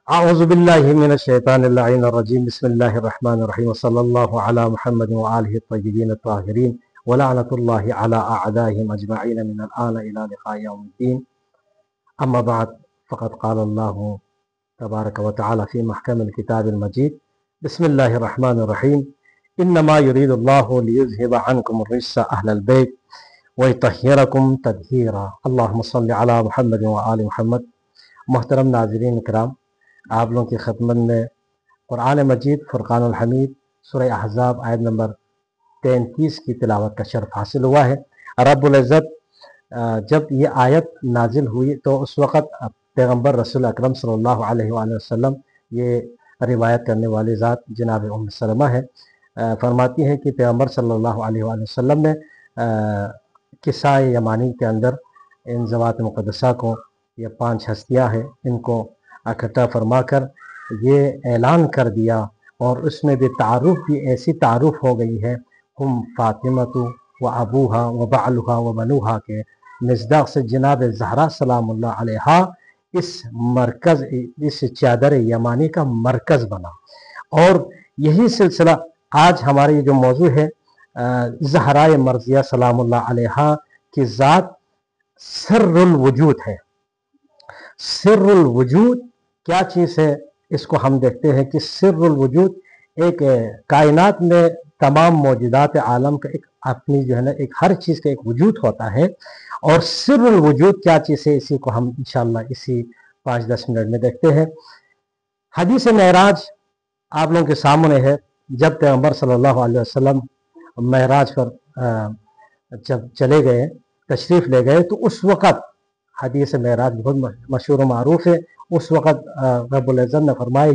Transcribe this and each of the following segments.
اعوذ باللہ من الشیطان اللعین الرجیم بسم اللہ الرحمن الرحیم وصلی اللہ علی محمد وآلہ الطیبین الطاہرین ولعنت اللہ علی اعدائهم اجمعین من الآن الى لقاء یوم الدین اما بعد فقد قال اللہ تبارک وتعالی فی محکم الکتاب المجید بسم اللہ الرحمن الرحیم انما یرید اللہ لیذہب عنکم الرجس اہل البیت ویطہرکم تطہیرا اللہم صلی علی محمد وآل محمد۔ محترم ناظرین کرام، آپ لوگوں کی خدمت میں قرآن مجید فرقان الحمید سورہ احزاب آیت نمبر 33 کی تلاوت کا شرف حاصل ہوا ہے۔ رب العزت جب یہ آیت نازل ہوئی تو اس وقت پیغمبر رسول اکرم صلی اللہ علیہ وآلہ وسلم، یہ روایت کرنے والی ذات جناب ام سلمہ ہے، فرماتی ہیں کہ پیغمبر صلی اللہ علیہ وآلہ وسلم نے قصہ یمانی کے اندر ان ذوات مقدسہ کو، یہ 5 ہستیاں ہیں، ان کو اکٹھا فرما کر یہ اعلان کر دیا، اور اس میں بھی تعارف بھی ایسی تعارف ہو گئی ہے، ہم فاطمۃ و ابوہا و بعلہا و بنوہا کے مصداق سے جناب زہرا سلام اللہ علیہا اس مرکز، اس چادر یمانی کا مرکز بنا۔ اور یہی سلسلہ آج ہمارے جو موضوع ہے، زہرائے مرضیہ سلام اللہ علیہا کی ذات سر الوجود ہے۔ سر الوجود کیا چیز ہے، اس کو ہم دیکھتے ہیں کہ سر الوجود ایک کائنات میں تمام موجودات عالم کا ایک اپنی جو ہے نا ایک ہر چیز کا ایک وجود ہوتا ہے، اور سر الوجود کیا چیز ہے اسی کو ہم انشاءاللہ اسی 5-10 منٹ میں دیکھتے ہیں۔ حدیث معراج آپ لوگوں کے سامنے ہے۔ جب پیغمبر صلی اللہ علیہ وسلم معراج پر جب چلے گئے، تشریف لے گئے، تو اس وقت حدیث معراج بہت مشہور و معروف ہے۔ اس وقت رب العزت نے فرمایا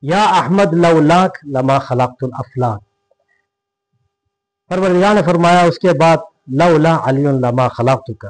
یا احمد لولاک لما خلقت الافلاک۔ پروردگار نے فرمایا اس کے بعد لولا علی لما خلقتک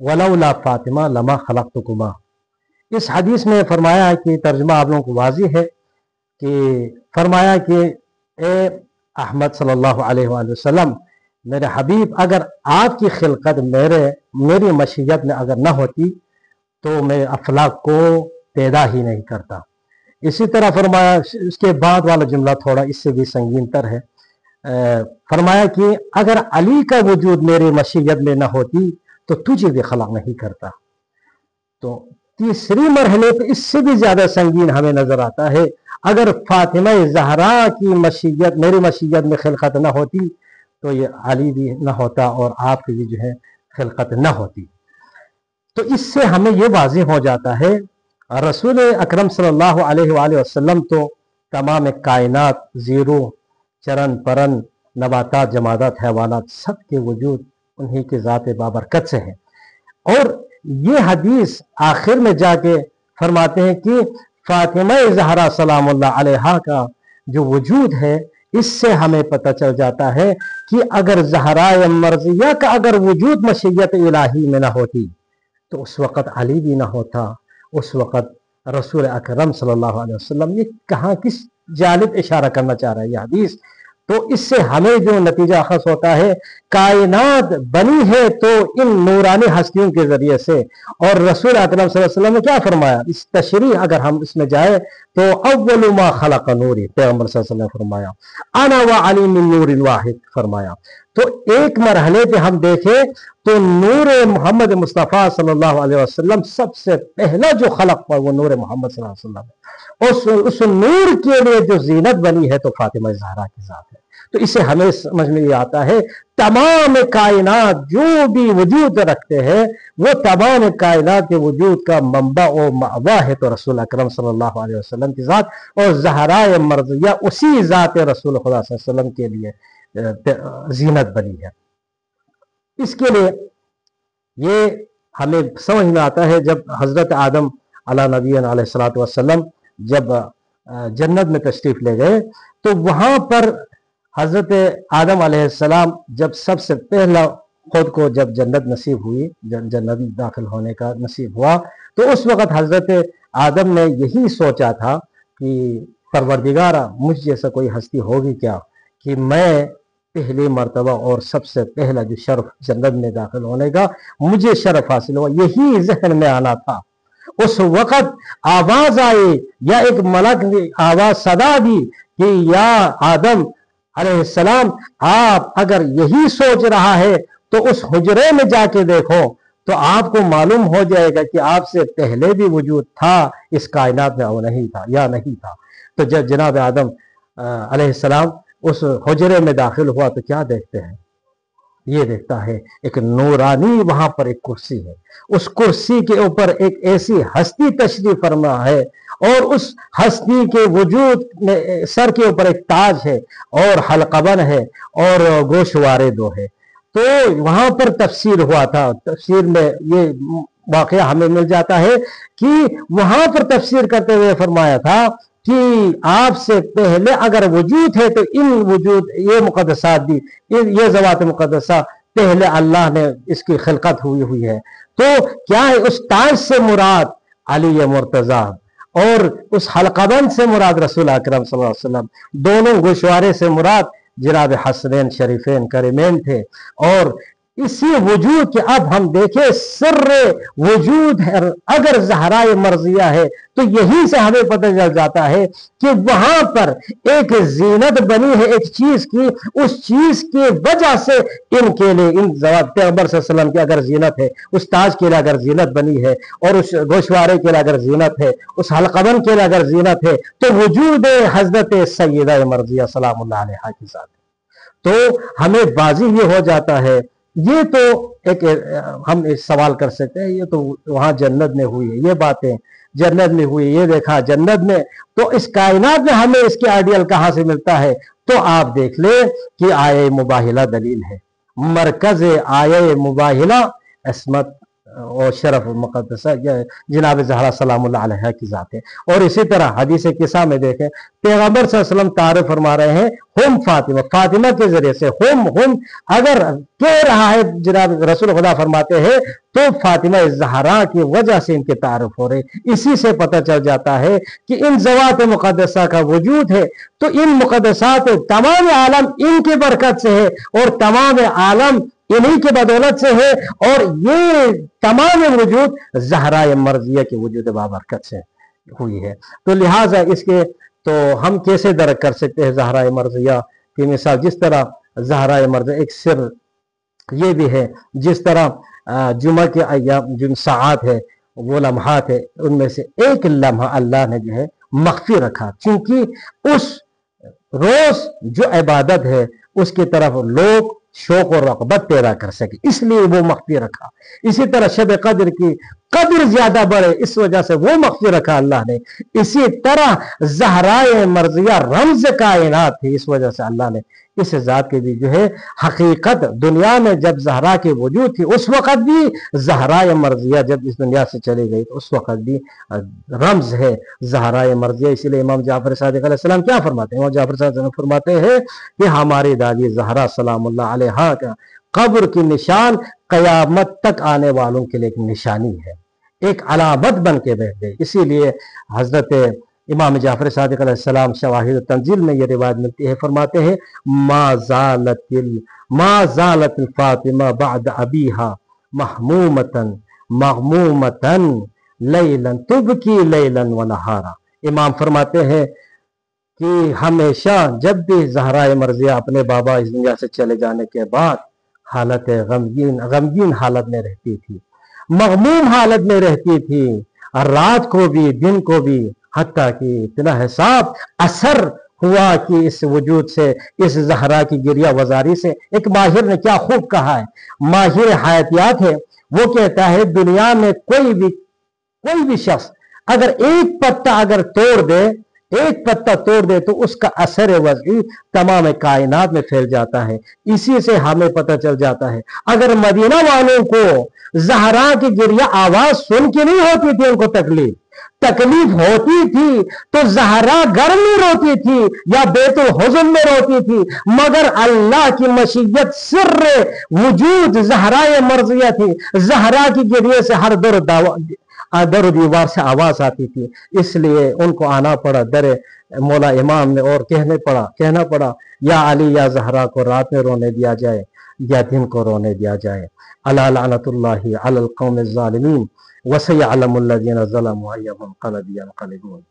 ولولا فاطمہ لما خلقتکما۔ اس حدیث میں فرمایا کہ ترجمہ آپ لوگوں کو واضح ہے کہ فرمایا کہ اے احمد صلی اللہ علیہ وآلہ وسلم، میرے حبیب، اگر آپ کی خلقت میری مشیت میں اگر نہ ہوتی تو میں افلاک کو پیدا ہی نہیں کرتا۔ اسی طرح فرمایا اس کے بعد والا جملہ تھوڑا اس سے بھی سنگین تر ہے، فرمایا کہ اگر علی کا وجود میری مشیت میں نہ ہوتی تو تجھے بھی خلق نہیں کرتا۔ تو تیسری مرحلے پہ اس سے بھی زیادہ سنگین ہمیں نظر آتا ہے، اگر فاطمہ زہرا کی مشیت میری مشیت میں خلقت نہ ہوتی تو یہ علی بھی نہ ہوتا اور آپ کی بھی جو ہے خلقت نہ ہوتی۔ تو اس سے ہمیں یہ واضح ہو جاتا ہے رسول اکرم صلی اللہ علیہ وآلہ وسلم تو تمام کائنات، زیرو، چرن پرن، نباتات، جمادات، حیوانات، سب کے وجود انہی کی ذات بابرکت سے ہے۔ اور یہ حدیث آخر میں جا کے فرماتے ہیں کہ فاطمہ زہرا سلام اللہ علیہا کا جو وجود ہے، اس سے ہمیں پتہ چل جاتا ہے کہ اگر زہرائے مرضیہ کا اگر وجود مشیت الہی میں نہ ہوتی تو اس وقت علی بھی نہ ہوتا، اس وقت رسول اکرم صلی اللہ علیہ وسلم۔ یہ کہاں کس جانب اشارہ کرنا چاہ رہا ہے یہ حدیث؟ تو اس سے ہمیں جو نتیجہ اخذ ہوتا ہے، کائنات بنی ہے تو ان نورانی ہستیوں کے ذریعے سے، اور رسول اکرم صلی اللہ علیہ وسلم نے کیا فرمایا؟ اس تشریح اگر ہم اس میں جائیں تو اول ما خلق نوری، پیغمبر صلی اللہ علیہ وسلم نے فرمایا انا وعلی من نور واحد فرمایا۔ تو ایک مرحلے پہ ہم دیکھیں تو نور محمد مصطفیٰ صلی اللہ علیہ وسلم سب سے پہلا جو خلق ہوا وہ نور محمد صلی اللہ علیہ وسلم ہے۔ اس نور کے لیے جو زینت بنی ہے تو فاطمہ زہرا کی ذات ہے۔ تو اسے ہمیں سمجھ میں یہ آتا ہے تمام کائنات جو بھی وجود رکھتے ہیں وہ تمام کائنات کے وجود کا منبع و مأوا ہے تو رسول اکرم صلی اللہ علیہ وسلم کی ذات، اور زہرائے مرضیہ اسی ذات رسول خدا صلی اللہ علیہ وسلم کے لیے زینت بنی ہے۔ اس کے لیے یہ ہمیں سمجھ میں آتا ہے جب حضرت آدم علیہ نبی علیہ الصلوۃ والسلام جب جنت میں تشریف لے گئے تو وہاں پر حضرت آدم علیہ السلام جب سب سے پہلا خود کو جب جنت نصیب ہوئی، جنت داخل ہونے کا نصیب ہوا، تو اس وقت حضرت آدم نے یہی سوچا تھا کہ پروردگارا مجھ جیسا کوئی ہستی ہوگی کیا کہ میں پہلی مرتبہ اور سب سے پہلا جو شرف جنت میں داخل ہونے کا مجھے شرف حاصل ہوا۔ یہی ذہن میں آنا تھا، उस वक़्त आवाज आई या एक मलक ने आवाज सदा दी कि या आदम अलैहिस्सलाम, आप अगर यही सोच रहा है तो उस हुजरे में जाके देखो, तो आपको मालूम हो जाएगा कि आपसे पहले भी वजूद था इस कायनात में, वो नहीं था या नहीं था। तो जब जनाब आदम अलैहिस्सलाम उस हुजरे में दाखिल हुआ तो क्या देखते हैं? ये देखता है एक नूरानी, वहां पर एक कुर्सी है, उस कुर्सी के ऊपर एक ऐसी हस्ती तशरीफ फरमा है और उस हस्ती के वजूद में सर के ऊपर एक ताज है और हलकबन है और गोशवारे दो है। तो वहां पर तफसीर हुआ था, तफसीर में ये वाकया हमें मिल जाता है कि वहां पर तफसीर करते हुए फरमाया था कि आपसे पहले अगर वजूद है तो इन वजूद ये मुकद्दसात दी, ये ज़वात मुकद्दसा पहले अल्लाह ने इसकी खिलकत हुई है। तो क्या है, उस ताज से मुराद अली मुर्तज़ा और उस हलकबन से मुराद रसूल अकरम सल्लल्लाहु अलैहि वसल्लम, दोनों गोशवारे से मुराद जनाब हसनैन शरीफैन करीमैन थे। और इसी वजूद के अब हम देखें सिर्रे वजूद है, अगर ज़हराए मर्जिया है तो यहीं से हमें पता चल जाता है कि वहां पर एक जीनत बनी है एक चीज की, उस चीज की वजह से इनके लिए, इन पैगंबर सल्लल्लाहु अलैहि वसल्लम की अगर जीनत है, उस ताज के लिए अगर जीनत बनी है और उस गोशवारे के लिए अगर जीनत है, उस हलकबन के लिए अगर जीनत है, तो वजूद हजरत सैयदा मर्जिया सलामुल्लाह अलैहा के साथ। तो हमें बाजी ये हो जाता है, ये तो एक हम इस सवाल कर सकते हैं, ये तो वहां जन्नत में हुई है, ये बातें जन्नत में हुई, ये देखा जन्नत में, तो इस कायनात में हमें इसके आइडियल कहां से मिलता है? तो आप देख ले कि आये मुबाहिला दलील है, मरकज आये मुबाहिला अस्मत और शरफ मुक़द्दसा जनाब ज़हरा सलामुल्लाह अलैहा की ज़ात है। और इसी तरह हदीस किस्सा में देखें, पैगंबर सल्लल्लाहु अलैहि वसल्लम तारीफ फरमा रहे हैं हुम फातिमा, फातिमा के जरिए से हुम अगर कह रहा है जनाब रसूल खुदा फरमाते हैं तो फातिमा ज़हरा की वजह से इनके तारुफ हो रहे। इसी से पता चल जाता है कि इन ज़वात मुक़द्दसा का वजूद है, तो इन मुक़द्दसात तमाम आलम इनकी बरकत से है और तमाम आलम इन्हीं के बदौलत से है, और ये तमाम वजूद ज़हरा मर्जिया के वजूद बाबरकत से हुई है। तो लिहाजा इसके तो हम कैसे दरक कर सकते हैं ज़हरा मर्जिया की मिसाल? जिस तरह ज़हरा मर्जिया एक सिर ये भी है, जिस तरह जुमा के अय्याम जिन साआत है, वो लम्हात है, उनमें से एक लम्हा अल्लाह ने जो है मख्फी रखा, क्योंकि उस रोज जो इबादत है उसकी तरफ लोग शौक और रग़बत पैदा कर सके, इसलिए वो मख्फी रखा। इसी तरह शब कद्र की कद्र ज्यादा बढ़े, इस वजह से वो मख्फी रखा अल्लाह ने। इसी तरह ज़हराए मर्जिया रमज़ कायनात थी, इस वजह से अल्लाह ने इस जात की भी जो है हकीकत दुनिया में जब ज़हरा की वजूद थी उस वक़्त भी, ज़हराए मर्जिया जब इस दुनिया से चली गई तो उस वक़्त भी रमज़ है ज़हराए मर्जिया। इसीलिए इमाम जाफ़र सादिक़ अलैहिस्सलाम क्या फरमाते हैं? इमाम जाफ़र सादिक़ फरमाते हैं कि हमारी दादी ज़हरा सलामुल्लाह अलैहा का कब्र की निशान क़यामत तक आने वालों के लिए एक निशानी है, एक अलामत बन के बैठ गई। इसीलिए हज़रत इमाम जाफ़र सादिक़ अलैहिस्सलाम शवाहिद तंजील में ये रिवायत मिलती है, फरमाते हैं मा ज़ालतिल फातिमा बअद अबीहा महमूमतन मग़मूमतन लैलन तुबकी लैलन व नहारा। इमाम फरमाते हैं कि हमेशा जब भी ज़हरा मर्जिया अपने बाबा इस दुनिया से चले जाने के बाद हालत गमगीन हालत में रहती थी, मग़मूम हालत में रहती थी, रात को भी दिन को भी, हत्ता कि इतना हिसाब असर हुआ कि इस वजूद से, इस ज़हरा की गिरिया वजारी से। एक माहिर ने क्या खूब कहा है, माहिर हयातियात है, वो कहता है दुनिया में कोई भी शख्स अगर एक पत्ता अगर तोड़ दे, एक पत्ता तोड़ दे तो उसका असर वज़ी तमाम कायनात में फैल जाता है। इसी से हमें पता चल जाता है अगर मदीना वालों को ज़हरा की गिरिया आवाज सुन के नहीं होती थी, उनको तकलीफ होती थी तो ज़हरा घर में रोती थी या बैतुल हुज़्न में रोती थी, मगर अल्लाह की मशीयत सिर्रे वजूद ज़हरा मर्जिया थी। ज़हरा की गिरिया से हर दर दीवार से आवाज आती थी, इसलिए उनको आना पड़ा दर मौला इमाम में और कहना पड़ा या अली या ज़हरा को रात में रोने दिया जाए या दिन को रोने दिया जाए। अला लानतुल्लाहि अलल कौमिज़ ज़ालिमीन। وَسَيَعْلَمُ الَّذِينَ ظَلَمُوا أَيَّ مُنقَلَبٍ يَنقَلِبُونَ۔